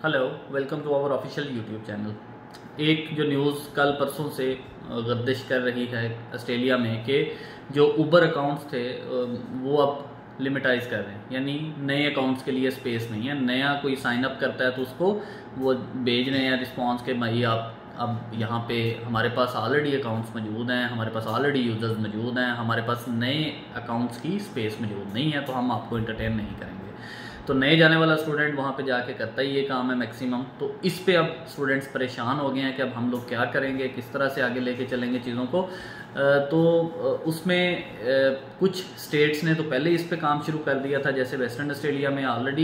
Hello, welcome to our official YouTube channel. एक जो news कल परसों से गर्दिश कर रही है ऑस्ट्रेलिया में कि जो उबर अकाउंट्स थे वो अब लिमिटाइज कर रहे हैं, यानी नए अकाउंट्स के लिए स्पेस नहीं है। नया कोई साइन अप करता है तो उसको वो भेज रहे हैं रिस्पॉन्स के भाई आप अब यहाँ पे हमारे पास ऑलरेडी अकाउंट्स मौजूद हैं, हमारे पास ऑलरेडी यूज़र्स मौजूद हैं, हमारे पास नए अकाउंट्स की स्पेस मौजूद नहीं है, तो हम आपको इंटरटेन नहीं करेंगे। तो नए जाने वाला स्टूडेंट वहाँ पे जाके करता ही ये काम है मैक्सिमम। तो इस पे अब स्टूडेंट्स परेशान हो गए हैं कि अब हम लोग क्या करेंगे, किस तरह से आगे लेके चलेंगे चीज़ों को। तो उसमें कुछ स्टेट्स ने तो पहले इस पे काम शुरू कर दिया था, जैसे वेस्टर्न ऑस्ट्रेलिया में ऑलरेडी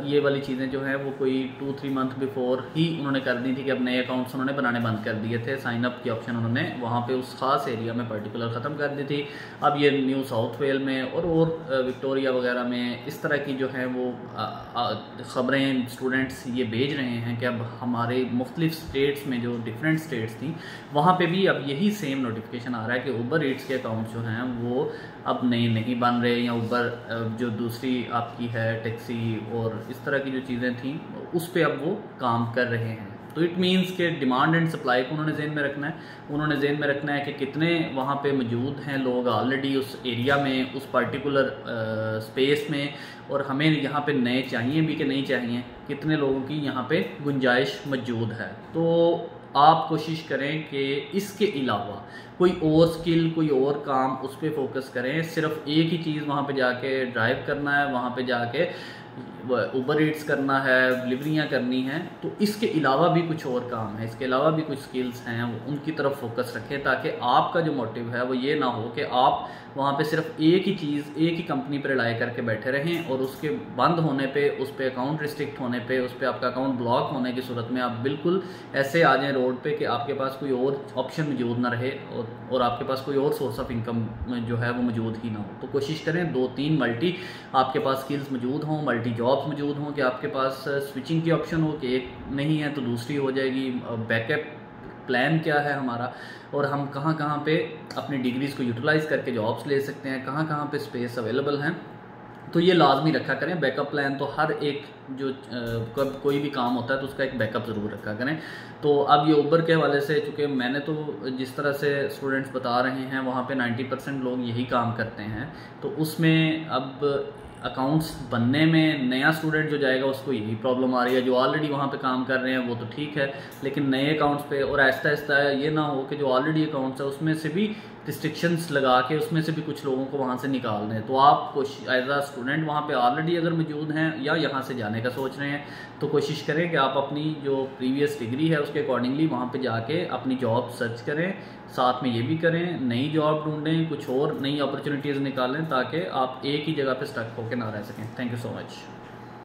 ये वाली चीज़ें जो हैं वो कोई 2-3 मंथ बिफोर ही उन्होंने कर दी थी कि अब नए अकाउंट्स उन्होंने बनाने बंद कर दिए थे। साइन अप की ऑप्शन उन्होंने वहाँ पे उस खास एरिया में पर्टिकुलर ख़त्म कर दी थी। अब ये न्यू साउथ वेल में और विक्टोरिया वगैरह में इस तरह की जो है वो ख़बरें स्टूडेंट्स ये भेज रहे हैं कि अब हमारे मुख्तलिफ स्टेट्स में जो डिफरेंट स्टेट्स थी वहाँ पे भी अब यही सेम नोटिफिकेशन आ रहा है कि उबर ईट्स के अकाउंट जो हैं वो अब नए नहीं बन रहे, या उबर जो दूसरी आपकी है टैक्सी और इस तरह की जो चीज़ें थी उस पर अब वो काम कर रहे हैं। तो इट मीन्स के डिमांड एंड सप्लाई को उन्होंने ज़हन में रखना है। उन्होंने ज़हन में रखना है कि कितने वहाँ पे मौजूद हैं लोग ऑलरेडी उस एरिया में, उस पर्टिकुलर स्पेस में, और हमें यहाँ पे नए चाहिए भी कि नहीं चाहिए, कितने लोगों की यहाँ पे गुंजाइश मौजूद है। तो आप कोशिश करें कि इसके अलावा कोई और स्किल, कोई और काम उस पर फोकस करें। सिर्फ एक ही चीज़ वहाँ पे जाके ड्राइव करना है, वहाँ पे जाके उबर ईट्स करना है, डिलीवरियाँ करनी हैं, तो इसके अलावा भी कुछ और काम है, इसके अलावा भी कुछ स्किल्स हैं, वो उनकी तरफ फोकस रखें, ताकि आपका जो मोटिव है वो ये ना हो कि आप वहाँ पे सिर्फ एक ही चीज़, एक ही कंपनी पर रिलाई करके बैठे रहें और उसके बंद होने पे, उस पर अकाउंट रिस्ट्रिक्ट होने पे, उस पर आपका अकाउंट ब्लॉक होने की सूरत में आप बिल्कुल ऐसे आ जाएँ रोड पे कि आपके पास कोई और ऑप्शन मौजूद ना रहे और आपके पास कोई और सोर्स ऑफ इनकम जो है वो मौजूद ही ना हो। तो कोशिश करें 2-3 मल्टी आपके पास स्किल्स मौजूद हों, मल्टी जॉब्स मौजूद हों, कि आपके पास स्विचिंग की ऑप्शन हो कि एक नहीं है तो दूसरी हो जाएगी। बैकअप प्लान क्या है हमारा, और हम कहाँ कहाँ पे अपनी डिग्रीज़ को यूटिलाइज़ करके जॉब्स ले सकते हैं, कहाँ कहाँ पे स्पेस अवेलेबल हैं, तो ये लाजमी रखा करें। बैकअप प्लान तो हर एक जो कब कोई भी काम होता है तो उसका एक बैकअप ज़रूर रखा करें। तो अब ये उबर के हवाले से, चूँकि मैंने तो जिस तरह से स्टूडेंट्स बता रहे हैं वहाँ पे 90% लोग यही काम करते हैं, तो उसमें अब अकाउंट्स बनने में नया स्टूडेंट जो जाएगा उसको यही प्रॉब्लम आ रही है। जो ऑलरेडी वहाँ पे काम कर रहे हैं वो तो ठीक है, लेकिन नए अकाउंट्स पे, और आहिस्ता आहिस्ता ये ना हो कि जो ऑलरेडी अकाउंट्स है उसमें से भी रिस्ट्रिक्शंस लगा के उसमें से भी कुछ लोगों को वहाँ से निकाल दें। तो आप एज आ स्टूडेंट वहाँ पे ऑलरेडी अगर मौजूद हैं या यहाँ से जाने का सोच रहे हैं तो कोशिश करें कि आप अपनी जो प्रीवियस डिग्री है उसके अकॉर्डिंगली वहाँ पे जाके अपनी जॉब सर्च करें, साथ में ये भी करें नई जॉब ढूंढें, कुछ और नई अपॉर्चुनिटीज़ निकालें, ताकि आप एक ही जगह पे स्टक होकर ना रह सकें। Thank you so much.